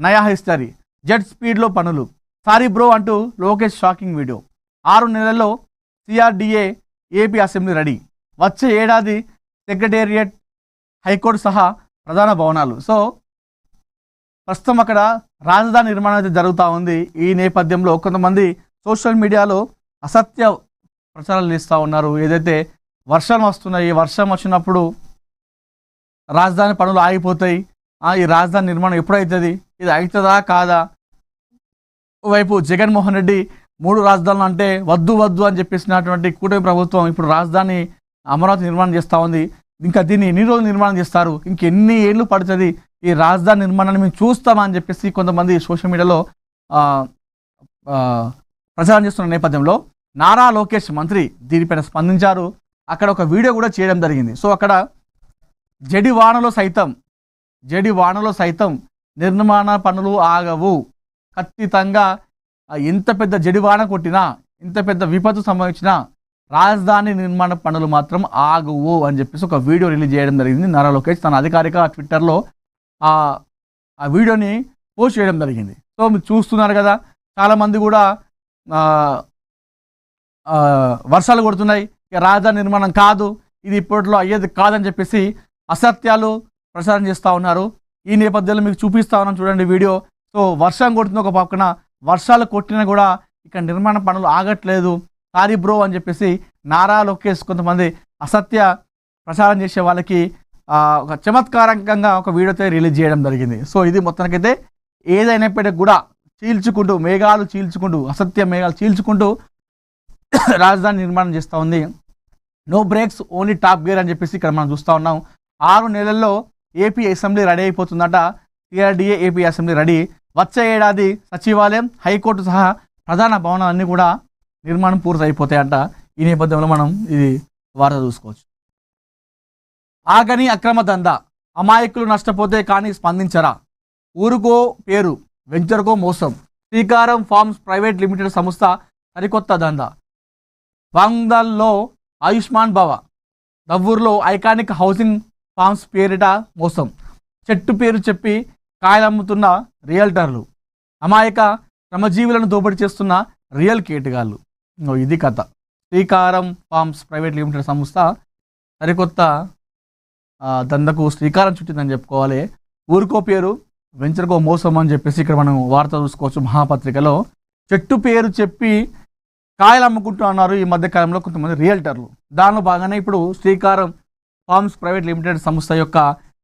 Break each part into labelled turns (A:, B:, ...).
A: నయా history, jet స్పీడ్లో పనులు, సారీ బ్రో అంటూ లోకేష్ షాకింగ్ వీడియో, 6 నెలల్లో సిఆర్డిఏ ఏపీ అసెంబ్లీ రెడీ, వచ్చే ఏడాది సెక్రటేరియట్ హైకోర్టు సహా ప్రధాన భవనాలు. సో ప్రస్తుతం అక్కడ రాజధాని నిర్మాణం అయితే జరుగుతూ ఉంది. ఈ నేపథ్యంలో కొంతమంది సోషల్ మీడియాలో అసత్య ప్రచారాలు చేస్తూ ఉన్నారు. ఏదైతే వర్షం వస్తున్నాయి, వర్షం వచ్చినప్పుడు రాజధాని పనులు ఆగిపోతాయి, ఈ రాజధాని నిర్మాణం ఎప్పుడవుతుంది, ఇది అవుతుందా కాదా, వైపు జగన్మోహన్ రెడ్డి 3 రాజధానులు అంటే వద్దు వద్దు అని చెప్పేసినటువంటి కూటమి ప్రభుత్వం ఇప్పుడు రాజధాని అమరావతి నిర్మాణం చేస్తూ ఉంది. ఇంకా దీన్ని ఎన్ని రోజులు నిర్మాణం చేస్తారు, ఇంకెన్ని ఏళ్ళు పడుతుంది ఈ రాజధాని నిర్మాణాన్ని మేము చూస్తామని చెప్పేసి కొంతమంది సోషల్ మీడియాలో ప్రచారం చేస్తున్న నేపథ్యంలో నారా లోకేష్ మంత్రి దీనిపైన స్పందించారు. అక్కడ ఒక వీడియో కూడా చేయడం జరిగింది. సో అక్కడ జడి వానలో సైతం నిర్మాణ పనులు ఆగవు, ఖచ్చితంగా ఎంత పెద్ద జడివాన కొట్టినా, ఎంత పెద్ద విపత్తు సంభవించినా రాజధాని నిర్మాణ పనులు మాత్రం ఆగువు అని చెప్పేసి ఒక వీడియో రిలీజ్ చేయడం జరిగింది. నారా లోకేష్ తన అధికారిక ట్విట్టర్లో ఆ వీడియోని పోస్ట్ చేయడం జరిగింది. సో మీరు చూస్తున్నారు కదా, చాలామంది కూడా వర్షాలు కొడుతున్నాయి, ఇక రాజధాని నిర్మాణం కాదు, ఇది ఇప్పట్లో అయ్యేది కాదని చెప్పేసి అసత్యాలు ప్రచారం చేస్తూ ఉన్నారు. ఈ నేపథ్యంలో మీకు చూపిస్తా ఉన్నాను చూడండి వీడియో. సో వర్షం కొడుతుంది ఒక పక్కన, వర్షాలు కొట్టినా కూడా ఇక్కడ నిర్మాణ పనులు ఆగట్లేదు, సారీ బ్రో అని చెప్పేసి నారా లోకేష్ కొంతమంది అసత్య ప్రచారం చేసే వాళ్ళకి ఒక చమత్కారంగా ఒక వీడియోతో రిలీజ్ చేయడం జరిగింది. సో ఇది మొత్తానికైతే ఏదైనప్పటికీ కూడా చీల్చుకుంటూ అసత్య మేఘాలు చీల్చుకుంటూ రాజధాని నిర్మాణం చేస్తూ ఉంది. No brakes, only top gear అని చెప్పేసి ఇక్కడ మనం చూస్తూ ఉన్నాం. 6 నెలల్లో ఏపీ అసెంబ్లీ రెడీ అయిపోతుందట. సిఆర్డిఏ ఏపీ అసెంబ్లీ రెడీ, వచ్చే ఏడాది సచివాలయం, హైకోర్టు సహా ప్రధాన భవనాలన్నీ కూడా నిర్మాణం పూర్తి అయిపోతాయంట. ఈ నేపథ్యంలో మనం ఇది వార్త చూసుకోవచ్చు. ఆగని అక్రమ దందా, అమాయకులు నష్టపోతే కానీ స్పందించరా, ఊరుకో పేరు వెంచర్కో మోసం, శ్రీకారం ఫార్మ్స్ ప్రైవేట్ లిమిటెడ్ సంస్థ సరికొత్త దందా, వాంగ్దాల్లో ఆయుష్మాన్ భవ, దవ్వూరులో ఐకానిక్ హౌసింగ్ ఫార్మ్స్ పేరిట మోసం, చెట్టు పేరు చెప్పి కాయలమ్ముతున్న రియల్టర్లు, అమాయక శ్రమజీవులను దోపిడీ చేస్తున్న రియల్ కేటగాళ్ళు. ఇది కథ. శ్రీకారం ఫార్మ్స్ ప్రైవేట్ లిమిటెడ్ సంస్థ సరికొత్త దందకు శ్రీకారం చుట్టిందని చెప్పుకోవాలి. ఊరుకో పేరు వెంచర్కో మోసం అని చెప్పేసి ఇక్కడ మనం వార్త చూసుకోవచ్చు. మహాపత్రికలో చెట్టు పేరు చెప్పి కాయలు అమ్ముకుంటూ అన్నారు ఈ మధ్యకాలంలో కొంతమంది రియల్టర్లు. దానిలో భాగంగానే ఇప్పుడు శ్రీకారం ఫార్మ్స్ ప్రైవేట్ లిమిటెడ్ సంస్థ యొక్క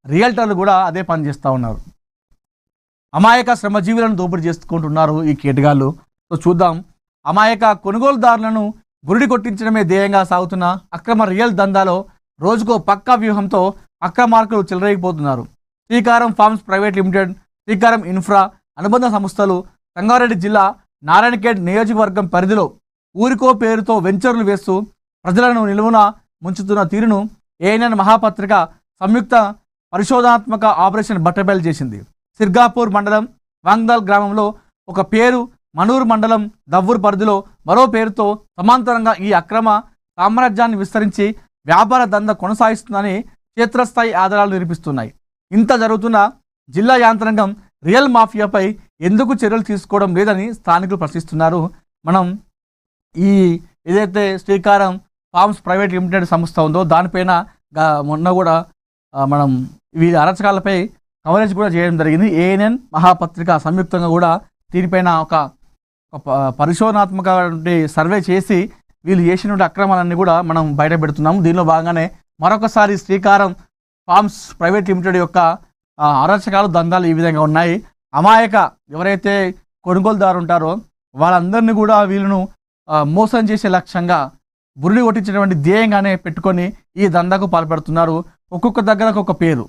A: రియల్టర్లు కూడా అదే పని చేస్తూ ఉన్నారు. అమాయక శ్రమజీవులను దోపిడీ చేసుకుంటున్నారు ఈ కేటగాళ్ళు. సో చూద్దాం. అమాయక కొనుగోలుదారులను గురిడి కొట్టించడమే ధ్యేయంగా సాగుతున్న అక్రమ రియల్ దందాలో రోజుకో పక్కా వ్యూహంతో అక్రమార్కులు చెలరేగిపోతున్నారు. శ్రీకారం ఫార్మ్స్ ప్రైవేట్ లిమిటెడ్, శ్రీకారం ఇన్ఫ్రా అనుబంధ సంస్థలు సంగారెడ్డి జిల్లా నారాయణఖేడ్ నియోజకవర్గం పరిధిలో ఊరికో పేరుతో వెంచర్లు వేస్తూ ప్రజలను నిలువున ముంచుతున్న తీరును ఏఎన్ఎన్ మహాపత్రిక సంయుక్త పరిశోధనాత్మక ఆపరేషన్ బట్టబయలు చేసింది. సిర్గాపూర్ మండలం వాంగ్దాల్ గ్రామంలో ఒక పేరు, మనూరు మండలం దవ్వూరు పరిధిలో మరో పేరుతో సమాంతరంగా ఈ అక్రమ సామ్రాజ్యాన్ని విస్తరించి వ్యాపార దంద కొనసాగిస్తుందని క్షేత్రస్థాయి ఆధారాలు నిరూపిస్తున్నాయి. ఇంత జరుగుతున్న జిల్లా యాంత్రాంగం రియల్ మాఫియాపై ఎందుకు చర్యలు తీసుకోవడం లేదని స్థానికులు ప్రశ్నిస్తున్నారు. మనం ఈ ఏదైతే శ్రీకారం ఫార్మ్స్ ప్రైవేట్ లిమిటెడ్ సంస్థ ఉందో దానిపైన మొన్న కూడా మనం వీరి అరచకాలపై కవరేజ్ కూడా చేయడం జరిగింది. ఏఎన్ఎన్ మహాపత్రిక సంయుక్తంగా కూడా దీనిపైన ఒక పరిశోధనాత్మక సర్వే చేసి వీళ్ళు చేసినటువంటి అక్రమాలన్నీ కూడా మనం బయట పెడుతున్నాము. దీనిలో భాగంగానే మరొకసారి శ్రీకారం ఫార్మ్స్ ప్రైవేట్ లిమిటెడ్ యొక్క అరచకాలు దందాలు ఈ విధంగా ఉన్నాయి. అమాయక ఎవరైతే కొనుగోలుదారు ఉంటారో వాళ్ళందరినీ కూడా వీళ్ళను మోసం చేసే లక్ష్యంగా బురిడి కొట్టించినటువంటి ధ్యేయంగానే పెట్టుకొని ఈ దందాకు పాల్పడుతున్నారు. ఒక్కొక్క దగ్గరకు ఒక పేరు,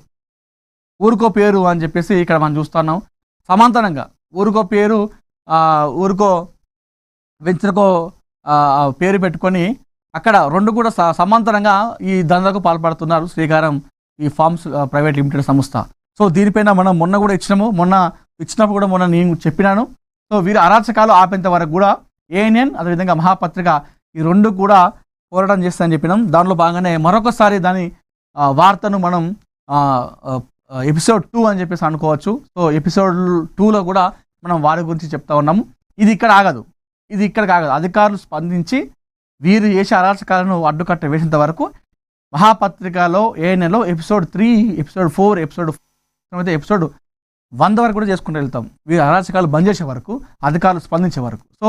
A: ఊరుకో పేరు అని చెప్పేసి ఇక్కడ మనం చూస్తున్నాం. సమాంతరంగా ఊరుకో పేరు, ఊరుకో వెంచర్కో పేరు పెట్టుకొని అక్కడ రెండు కూడా సమాంతరంగా ఈ దందాకు పాల్పడుతున్నారు శ్రీకారం ఈ ఫార్మ్స్ ప్రైవేట్ లిమిటెడ్ సంస్థ. సో దీనిపైన మనం మొన్న కూడా ఇచ్చినప్పుడు కూడా మొన్న నేను చెప్పినాను. సో వీరి అరాచకాలు ఆపేంత వరకు కూడా ఏఎన్ఎన్ అదేవిధంగా మహాపత్రిక ఈ రెండు కూడా పోరాటం చేస్తానని చెప్పినాం. దానిలో భాగంగానే మరొకసారి దాని వార్తను మనం ఎపిసోడ్ 2 అని చెప్పేసి అనుకోవచ్చు. సో ఎపిసోడ్ 2లో కూడా మనం వారి గురించి చెప్తా ఉన్నాము. ఇది ఇక్కడ ఆగదు. అధికారులు స్పందించి వీరు చేసే అరాచకాలను అడ్డుకట్ట వేసేంత వరకు మహాపత్రికలో ఏఎన్ఎన్లో ఎపిసోడ్ 3, ఎపిసోడ్ 4, ఎపిసోడ్ 100 వరకు కూడా చేసుకుంటూ వెళ్తాం. వీరు అరాచకాలు బంద్ చేసే వరకు, అధికారులు స్పందించే వరకు. సో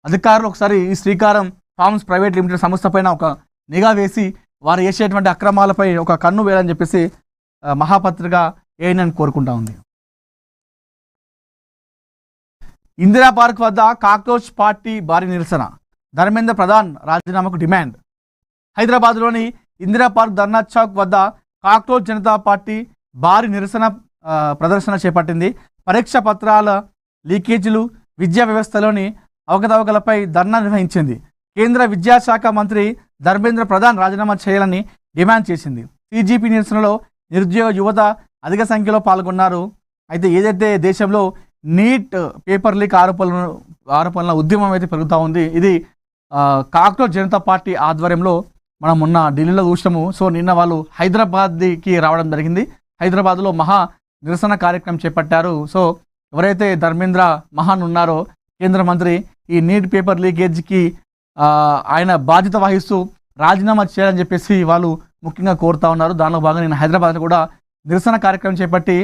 A: అధికారులు ఒకసారి ఈ శ్రీకారం ఫార్మ్స్ ప్రైవేట్ లిమిటెడ్ సంస్థ పైన ఒక నిఘా వేసి వారు చేసేటువంటి అక్రమాలపై ఒక కన్ను వేయాలని చెప్పేసి మహాపత్రిక ఏఎన్ఎన్ కోరుకుంటా ఉంది. ఇందిరా పార్క్ వద్ద కాక్రోచ్ పార్టీ భారీ నిరసన, ధర్మేంద్ర ప్రధాన్ రాజీనామాకు డిమాండ్. హైదరాబాద్లోని ఇందిరా పార్క్ ధర్నా చౌక్ వద్ద కాక్రోచ్ జనతా పార్టీ భారీ నిరసన ప్రదర్శన చేపట్టింది. పరీక్ష పత్రాల లీకేజీలు, విద్యా వ్యవస్థలోని అవకతవకలపై ధర్నా నిర్వహించింది. కేంద్ర విద్యాశాఖ మంత్రి ధర్మేంద్ర ప్రధాన్ రాజీనామా చేయాలని డిమాండ్ చేసింది. సిజిపి నిరసనలో నిరుద్యోగ యువత అధిక సంఖ్యలో పాల్గొన్నారు. అయితే ఏదైతే దేశంలో నీట్ పేపర్ లీక్ ఆరోపణల ఉద్యమం అయితే పెరుగుతూ ఉంది. ఇది కాక్రోచ్ జనతా పార్టీ ఆధ్వర్యంలో మనం మొన్న ఢిల్లీలో చూసాము. సో నిన్న వాళ్ళు హైదరాబాద్కి రావడం జరిగింది. హైదరాబాద్లో మహా నిరసన కార్యక్రమం చేపట్టారు. సో ఎవరైతే ధర్మేంద్ర మహాన్ ఉన్నారో కేంద్ర మంత్రి, ఈ నీట్ పేపర్ లీకేజ్కి ఆయన బాధ్యత వహిస్తూ రాజీనామా చేయాలని చెప్పేసి వాళ్ళు ముఖ్యంగా కోరుతా ఉన్నారు. దానిలో భాగంగా నేను హైదరాబాద్లో కూడా నిరసన కార్యక్రమం చేపట్టి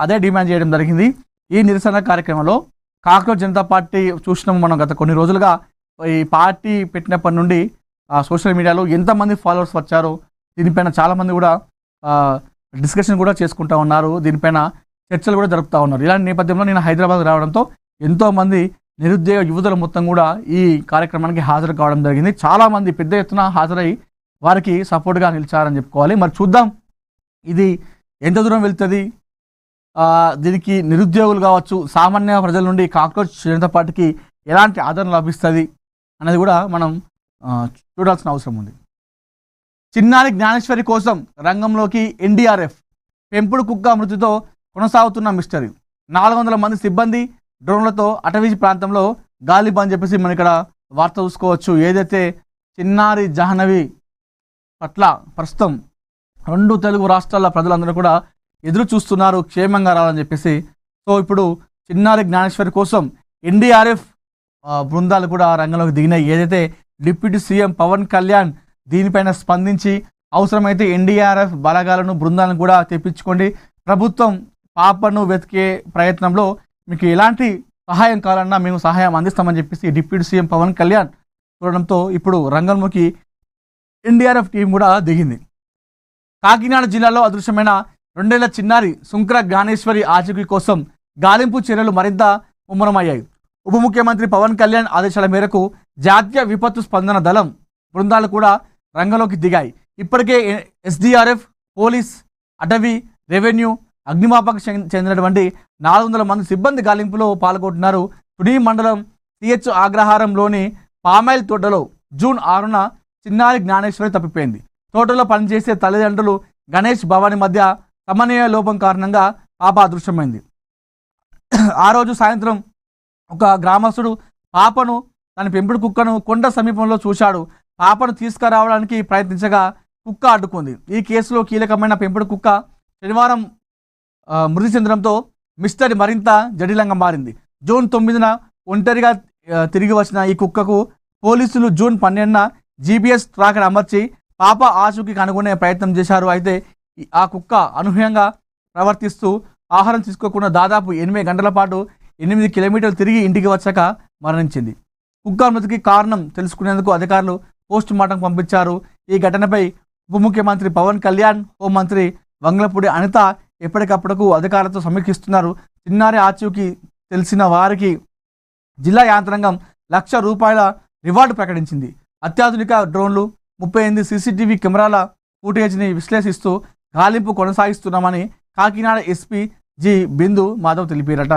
A: అదే డిమాండ్ చేయడం జరిగింది. ఈ నిరసన కార్యక్రమంలో కాక్రోచ్ జనతా పార్టీ చూసినాము మనం గత కొన్ని రోజులుగా. ఈ పార్టీ పెట్టినప్పటి నుండి సోషల్ మీడియాలో ఎంతమంది ఫాలోవర్స్ వచ్చారో దీనిపైన చాలామంది కూడా డిస్కషన్ కూడా చేసుకుంటూ ఉన్నారు. దీనిపైన చర్చలు కూడా జరుపుతూ ఉన్నారు. ఇలాంటి నేపథ్యంలో నేను హైదరాబాద్ రావడంతో ఎంతోమంది నిరుద్యోగ యువతుల మొత్తం కూడా ఈ కార్యక్రమానికి హాజరు కావడం జరిగింది. చాలామంది పెద్ద ఎత్తున హాజరై వారికి సపోర్ట్గా నిలిచారని చెప్పుకోవాలి. మరి చూద్దాం ఇది ఎంత దూరం వెళ్తుంది, దీనికి నిరుద్యోగులు కావచ్చు, సామాన్య ప్రజల నుండి కాక్రోచ్ జనతా పార్టీకి ఎలాంటి ఆదరణ లభిస్తుంది అనేది కూడా మనం చూడాల్సిన అవసరం ఉంది. చిన్నారి జ్ఞానేశ్వరి కోసం రంగంలోకి ఎన్డీఆర్ఎఫ్, పెంపుడు కుక్క మృతితో కొనసాగుతున్న మిస్టరీ. 400 మంది సిబ్బంది డ్రోన్లతో అటవీ ప్రాంతంలో గాలిబ్ అని చెప్పేసి మనం ఇక్కడ వార్త చూసుకోవచ్చు. ఏదైతే చిన్నారి జాహ్నవి పట్ల ప్రస్తుతం 2 తెలుగు రాష్ట్రాల ప్రజలందరూ కూడా ఎదురు చూస్తున్నారు క్షేమంగా రావాలని చెప్పేసి. సో ఇప్పుడు చిన్నారి జ్ఞానేశ్వరి కోసం ఎన్డీఆర్ఎఫ్ బృందాలు కూడా రంగంలోకి దిగినాయి. ఏదైతే డిప్యూటీ సీఎం పవన్ కళ్యాణ్ దీనిపైన స్పందించి అవసరమైతే ఎన్డీఆర్ఎఫ్ బలగాలను బృందాలను కూడా తెప్పించుకోండి, ప్రభుత్వం పాపను వెతికే ప్రయత్నంలో మీకు ఎలాంటి సహాయం కావాలన్నా మేము సహాయం అందిస్తామని చెప్పేసి డిప్యూటీ సీఎం పవన్ కళ్యాణ్ చూడడంతో ఇప్పుడు రంగంలోకి ఎన్డీఆర్ఎఫ్ టీం కూడా దిగింది. కాకినాడ జిల్లాలో అదృశ్యమైన 2 ఏళ్ల చిన్నారి శుంకర జ్ఞానేశ్వరి ఆచూకీ కోసం గాలింపు చర్యలు మరింత ముమ్మరమయ్యాయి. ఉప ముఖ్యమంత్రి పవన్ కళ్యాణ్ ఆదేశాల మేరకు జాతీయ విపత్తు స్పందన దళం బృందాలు కూడా రంగంలోకి దిగాయి. ఇప్పటికే ఎస్డీఆర్ఎఫ్, పోలీస్, అటవీ, రెవెన్యూ, అగ్నిమాపక చెందినటువంటి 400 మంది సిబ్బంది గాలింపులో పాల్గొంటున్నారు. తుని మండలం సిహెచ్ ఆగ్రహారంలోని పామాయిల్ తోటలో జూన్ 6న చిన్నారి జ్ఞానేశ్వరి తప్పిపోయింది. తోటలో పనిచేసే తల్లిదండ్రులు గణేష్ భవాని మధ్య సమన్వయ లోపం కారణంగా పాప అదృశ్యమైంది. ఆ రోజు సాయంత్రం ఒక గ్రామస్తుడు పాపను, తన పెంపుడు కుక్కను కొండ సమీపంలో చూశాడు. పాపను తీసుకురావడానికి ప్రయత్నించగా కుక్క అడ్డుకుంది. ఈ కేసులో కీలకమైన పెంపుడు కుక్క శనివారం మృతి చెందడంతో మిస్టరీ మరింత జటిలంగా మారింది. జూన్ 9న ఒంటరిగా తిరిగి వచ్చిన ఈ కుక్కకు పోలీసులు జూన్ 12న జీపీఎస్ ట్రాకర్ అమర్చి పాప ఆచూకీ కనుగొనే ప్రయత్నం చేశారు. అయితే ఆ కుక్క అనూహ్యంగా ప్రవర్తిస్తూ ఆహారం తీసుకోకుండా దాదాపు 8 గంటల పాటు 8 కిలోమీటర్లు తిరిగి ఇంటికి వచ్చాక మరణించింది. కుక్క మృతికి కారణం తెలుసుకునేందుకు అధికారులు పోస్ట్ మార్టం పంపించారు. ఈ ఘటనపై ఉప ముఖ్యమంత్రి పవన్ కళ్యాణ్, హోంమంత్రి వంగలపూడి అనిత ఎప్పటికప్పుడు అధికారులతో సమీక్షిస్తున్నారు. చిన్నారి ఆచూకీ తెలిసిన వారికి జిల్లా యంత్రాంగం ₹1,00,000 రివార్డు ప్రకటించింది. అత్యాధునిక డ్రోన్లు, 38 సీసీటీవీ కెమెరాల ఫుటేజ్ని విశ్లేషిస్తూ గాలింపు కొనసాగిస్తున్నామని కాకినాడ ఎస్పీ జి బిందు మాధవ్ తెలిపారట.